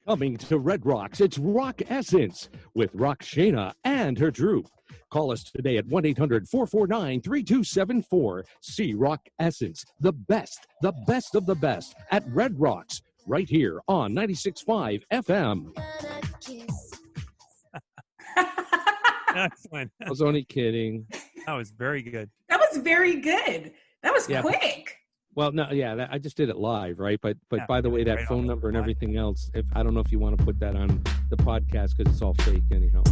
Coming to Red Rocks, it's Rock Essence with Rockshana and her troupe. Call us today at 1-800-449-3274. See Rock Essence, the best of the best at Red Rocks, right here on 96.5 FM. Excellent. I was only kidding. That was very good. That was very good. That was quick. Well, no, yeah, I just did it live, right? But Yeah, by the way, that right phone on the number and spot. everything else, I don't know if you want to put that on the podcast because it's all fake anyhow.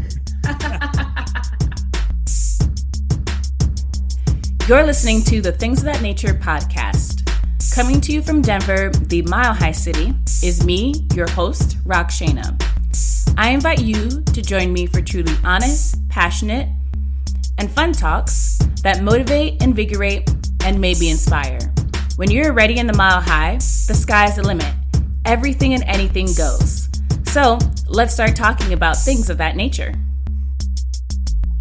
You're listening to the Things of That Nature podcast. Coming to you from Denver, the Mile High City, is me, your host, Rockshana. I invite you to join me for truly honest, passionate, and fun talks that motivate, invigorate, and maybe inspire. When you're ready in the Mile High, the sky's the limit. Everything and anything goes. So let's start talking about things of that nature.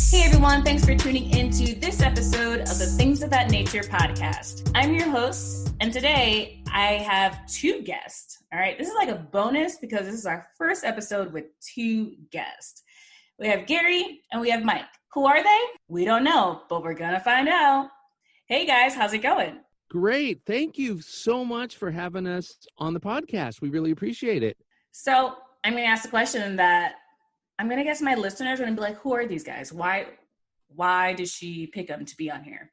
Hey everyone, thanks for tuning into this episode of the Things of That Nature podcast. I'm your host, and today I have two guests. All right, this is like a bonus because this is our first episode with two guests. We have Gary and we have Mike. Who are they? We don't know, but we're gonna find out. Hey guys, how's it going? Great. Thank you so much for having us on the podcast. We really appreciate it. So I'm going to ask the question that I'm going to guess my listeners are going to be like, who are these guys? Why did she pick them to be on here?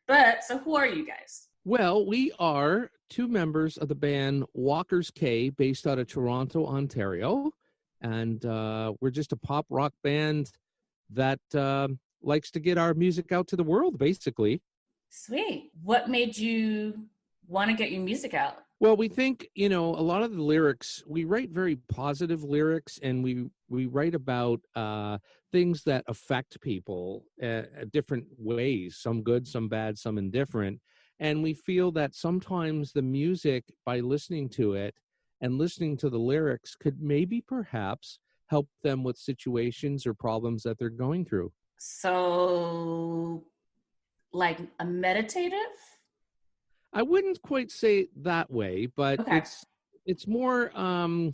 So who are you guys? Well, we are two members of the band Walkerscay, based out of Toronto, Ontario. And we're just a pop rock band that likes to get our music out to the world, basically. Sweet. What made you want to get your music out? Well, we think, a lot of the lyrics, we write very positive lyrics, and we write about things that affect people different ways, some good, some bad, some indifferent. And we feel that sometimes the music, by listening to it and listening to the lyrics, could maybe perhaps help them with situations or problems that they're going through. So, like a meditative? I wouldn't quite say that way, but Okay. it's more on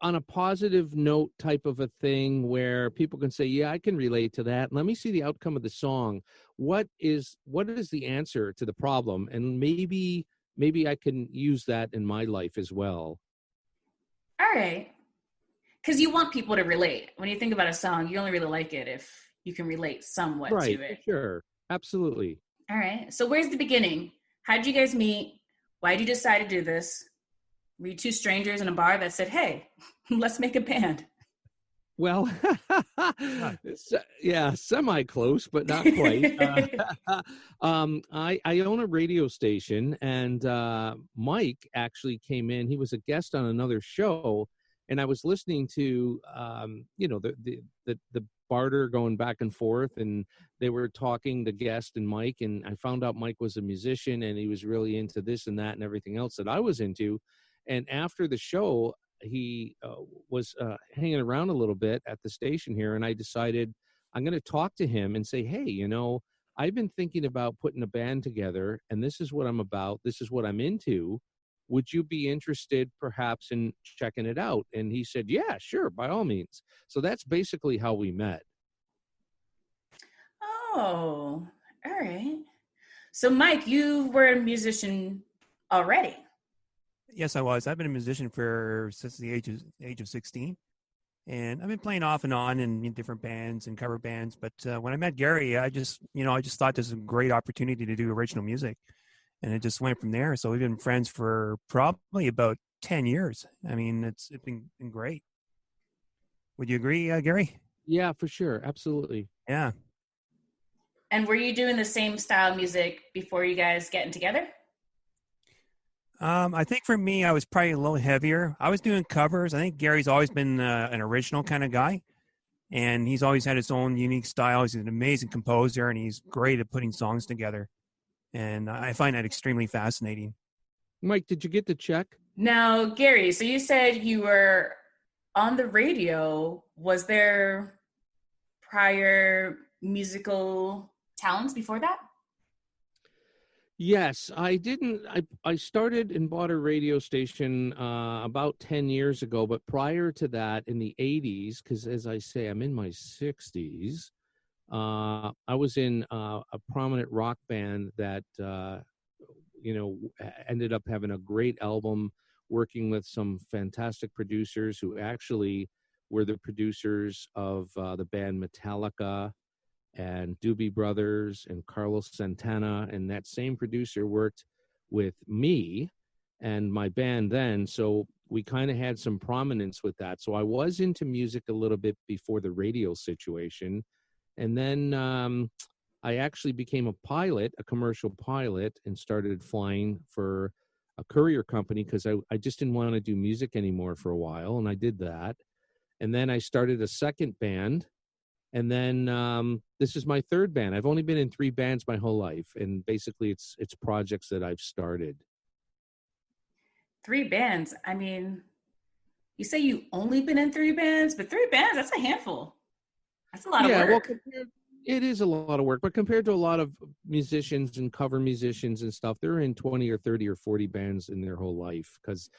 a positive note type of a thing where people can say, yeah, I can relate to that. Let me see the outcome of the song. What is the answer to the problem? And maybe I can use that in my life as well. All right. Because you want people to relate. When you think about a song, you only really like it if you can relate somewhat to it. Right, sure. Absolutely. All right. So where's the beginning? How did you guys meet? Why did you decide to do this? Were you two strangers in a bar that said, hey, let's make a band? Well, yeah, semi-close, but not quite. I own a radio station, and Mike actually came in. He was a guest on another show, and I was listening to, the barter going back and forth, and they were talking, the guest and Mike, and I found out Mike was a musician, and he was really into this and that and everything else that I was into. And after the show, he was hanging around a little bit at the station here, and I decided I'm going to talk to him and say, hey, I've been thinking about putting a band together, and this is what I'm about. This is what I'm into. Would you be interested perhaps in checking it out? And he said, yeah, sure, by all means. So that's basically how we met. Oh, all right. So Mike, you were a musician already. Yes, I was. I've been a musician since the age of 16. And I've been playing off and on in different bands and cover bands. But when I met Gary, I just thought this was a great opportunity to do original music. And it just went from there. So we've been friends for probably about 10 years. I mean, it's been great. Would you agree, Gary? Yeah, for sure. Absolutely. Yeah. And were you doing the same style of music before you guys getting together? I think for me, I was probably a little heavier. I was doing covers. I think Gary's always been an original kind of guy. And he's always had his own unique style. He's an amazing composer, and he's great at putting songs together. And I find that extremely fascinating. Mike, did you get the check? Now, Gary, so you said you were on the radio. Was there prior musical talents before that? Yes, I didn't. I started and bought a radio station about 10 years ago, but prior to that, in the 80s, because as I say, I'm in my 60s, I was in a prominent rock band that, ended up having a great album, working with some fantastic producers who actually were the producers of the band Metallica and Doobie Brothers and Carlos Santana. And that same producer worked with me and my band then. So we kind of had some prominence with that. So I was into music a little bit before the radio situation. And then I actually became a pilot, a commercial pilot, and started flying for a courier company because I just didn't want to do music anymore for a while. And I did that. And then I started a second band. And then this is my third band. I've only been in 3 bands my whole life. And basically it's projects that I've started. 3 bands. I mean, you say you only been in 3 bands, but 3 bands, that's a handful. That's a lot of work. Well, it is a lot of work, but compared to a lot of musicians and cover musicians and stuff, they're in 20 or 30 or 40 bands in their whole life because,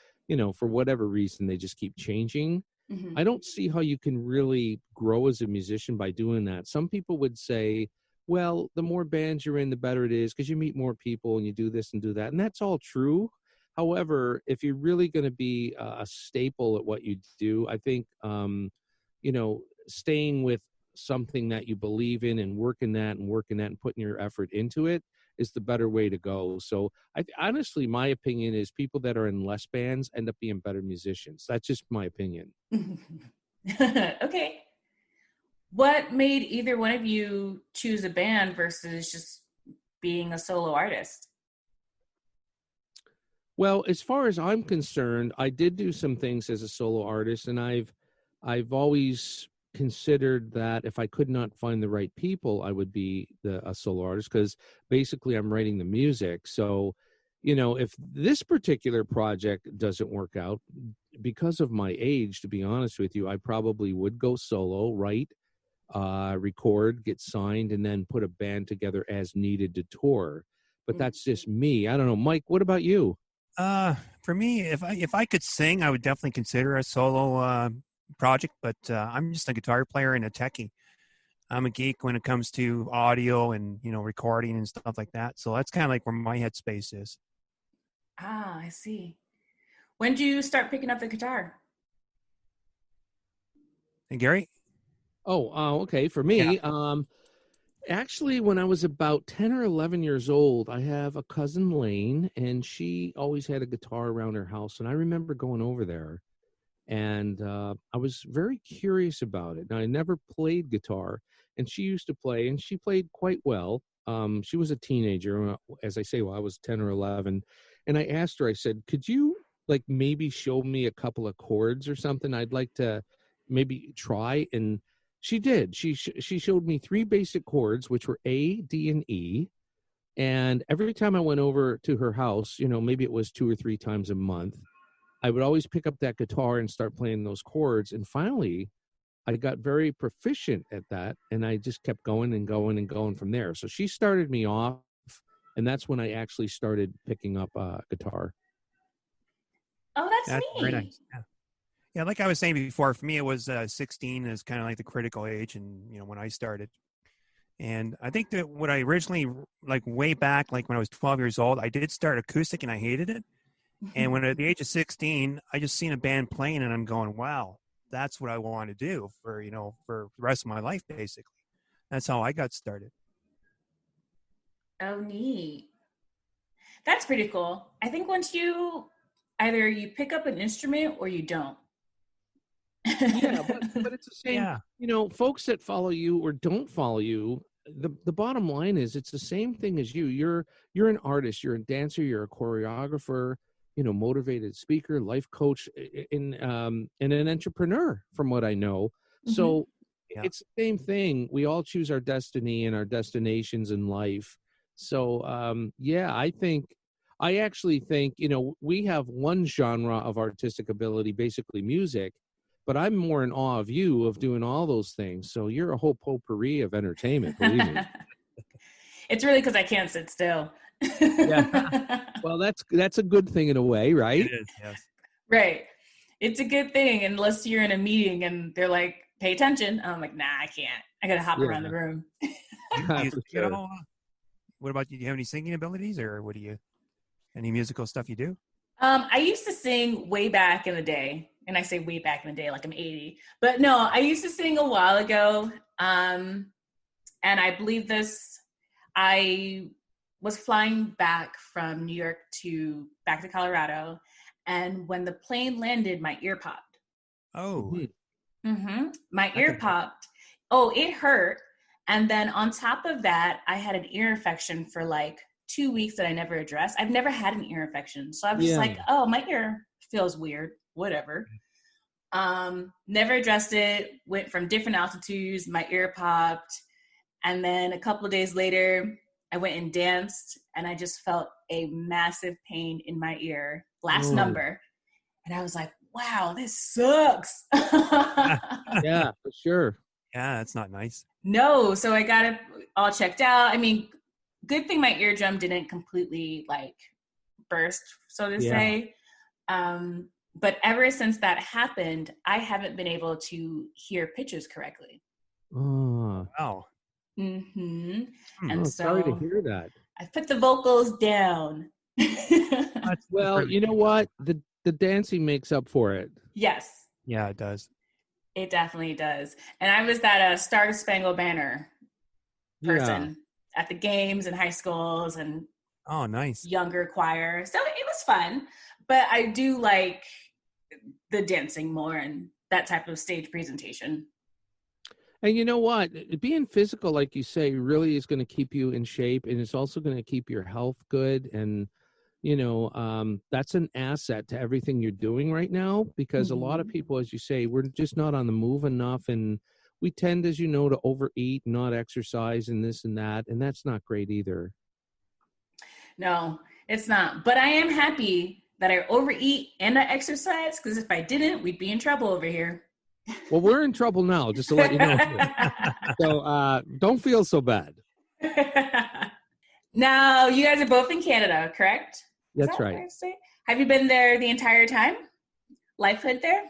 for whatever reason, they just keep changing. Mm-hmm. I don't see how you can really grow as a musician by doing that. Some people would say, well, the more bands you're in, the better it is because you meet more people and you do this and do that. And that's all true. However, if you're really going to be a staple at what you do, I think, staying with something that you believe in and working that and putting your effort into it is the better way to go. So honestly, my opinion is people that are in less bands end up being better musicians. That's just my opinion. Okay. What made either one of you choose a band versus just being a solo artist? Well, as far as I'm concerned, I did do some things as a solo artist, and I've always considered that if I could not find the right people, I would be a solo artist because basically I'm writing the music. So, if this particular project doesn't work out because of my age, to be honest with you, I probably would go solo, write, record, get signed, and then put a band together as needed to tour. But that's just me. I don't know. Mike, what about you? For me, if I could sing, I would definitely consider a solo project, but I'm just a guitar player and a techie. I'm a geek when it comes to audio and recording and stuff like that. So that's kind of like where my headspace is. Ah, I see. When did you start picking up the guitar? And Gary? Okay. For me, actually, when I was about 10 or 11 years old, I have a cousin, Lane, and she always had a guitar around her house. And I remember going over there. And I was very curious about it. Now, I never played guitar, and she used to play, and she played quite well. She was a teenager, as I say, I was 10 or 11. And I asked her, I said, could you, maybe show me a couple of chords or something? I'd like to maybe try. And she did. She showed me 3 basic chords, which were A, D, and E. And every time I went over to her house, maybe it was 2 or 3 times a month, I would always pick up that guitar and start playing those chords. And finally, I got very proficient at that. And I just kept going and going and going from there. So she started me off. And that's when I actually started picking up guitar. Oh, that's neat. Very nice. Yeah, like I was saying before, for me, it was 16 is kind of like the critical age. And, when I started. And I think that what I originally, way back, when I was 12 years old, I did start acoustic and I hated it. And when at the age of 16, I just seen a band playing and I'm going, wow, that's what I want to do for the rest of my life, basically. That's how I got started. Oh, neat. That's pretty cool. I think once you pick up an instrument or you don't. Yeah, but it's the same. Yeah. Folks that follow you or don't follow you, the bottom line is it's the same thing as you. You're an artist, you're a dancer, you're a choreographer, motivated speaker, life coach, and an entrepreneur, from what I know. Mm-hmm. So it's the same thing. We all choose our destiny and our destinations in life. So, I actually think, we have one genre of artistic ability, basically music, but I'm more in awe of you of doing all those things. So you're a whole potpourri of entertainment, believe me. It's really because I can't sit still. Yeah. Well, that's a good thing in a way, right? It is, yes. Right. It's a good thing unless you're in a meeting and they're like, pay attention. I'm like, nah, I can't. I got to hop around the room. Do you For sing at sure. all? What about you? Do you have any singing abilities, or what do you? Any musical stuff you do? I used to sing way back in the day. And I say way back in the day, like I'm 80. But no, I used to sing a while ago. And I believe this, I was flying back from New York back to Colorado. And when the plane landed, my ear popped. Oh. My ear popped. Oh, it hurt. And then on top of that, I had an ear infection for like 2 weeks that I never addressed. I've never had an ear infection. So I was just like, oh, my ear feels weird. Whatever. Never addressed it. Went from different altitudes. My ear popped. And then a couple of days later, I went and danced. And I just felt a massive pain in my ear. Last number. And I was like, wow, this sucks. Yeah, for sure. Yeah, that's not nice. No, so I got it all checked out. I mean, good thing my eardrum didn't completely like burst, so to say. But ever since that happened, I haven't been able to hear pitches correctly. Oh, wow. And so sorry to hear that. I put the vocals down. Well, you know what? The dancing makes up for it. Yes. Yeah, it does. It definitely does. And I was that Star Spangled Banner person at the games and high schools and nice younger choir. So it was fun. But I do like the dancing more and that type of stage presentation. And you know what? Being physical, like you say, really is going to keep you in shape, and it's also going to keep your health good. And, that's an asset to everything you're doing right now, because a lot of people, as you say, we're just not on the move enough. And we tend, as you know, to overeat, not exercise and this and that. And that's not great either. No, it's not. But I am happy that I overeat and I exercise, because if I didn't, we'd be in trouble over here. Well, we're in trouble now, just to let you know. So don't feel so bad. Now, you guys are both in Canada, correct? That's right. Have you been there the entire time? Lifehood there?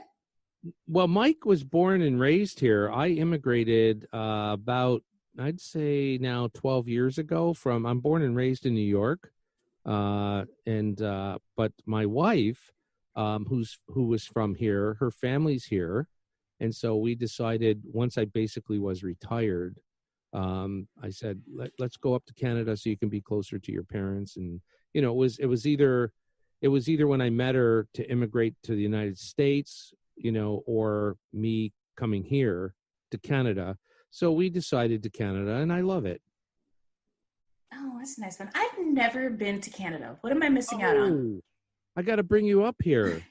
Well, Mike was born and raised here. I immigrated about, I'd say now 12 years ago I'm born and raised in New York. But my wife, who was from here, her family's here. And so we decided, once I basically was retired, I said, let's go up to Canada so you can be closer to your parents. And, it was either when I met her to immigrate to the United States, or me coming here to Canada. So we decided to Canada, and I love it. Oh, that's a nice one. I've never been to Canada. What am I missing out on? I got to bring you up here.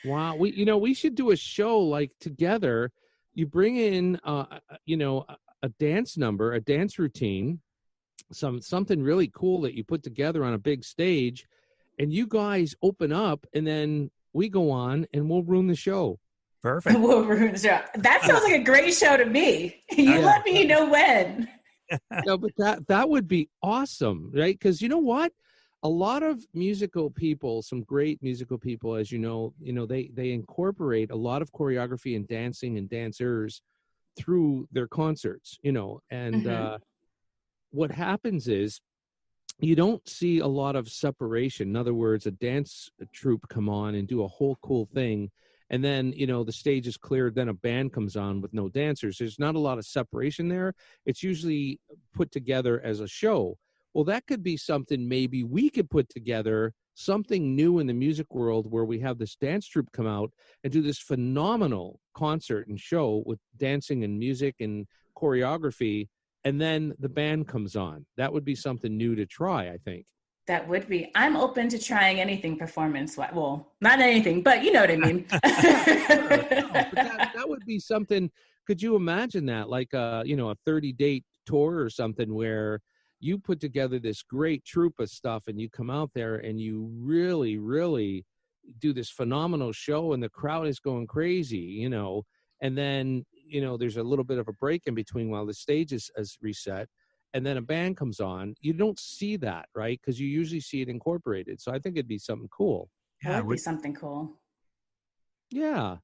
Wow. We should do a show like together. You bring in, a dance number, a dance routine, something really cool that you put together on a big stage, and you guys open up, and then we go on and we'll ruin the show. Perfect. We'll ruin the show. That sounds like a great show to me. You let me know when. No, but that would be awesome, right? Because you know what? A lot of musical people, some great musical people, as you know, they incorporate a lot of choreography and dancing and dancers through their concerts, and what happens is you don't see a lot of separation. In other words, a dance troupe come on and do a whole cool thing, and then, the stage is cleared, then a band comes on with no dancers. There's not a lot of separation there. It's usually put together as a show. Well, that could be something maybe we could put together, something new in the music world, where we have this dance troupe come out and do this phenomenal concert and show with dancing and music and choreography, and then the band comes on. That would be something new to try, I think. That would be. I'm open to trying anything performance. Well, not anything, but you know what I mean. But that would be something. Could you imagine that? Like a 30-date tour or something, where you put together this great troupe of stuff and you come out there and you really, really do this phenomenal show, and the crowd is going crazy, and then, there's a little bit of a break in between while the stage is reset. and then a band comes on, you don't see that, right? Because you usually see it incorporated. So I think it'd be something cool. That would be something cool. Yeah.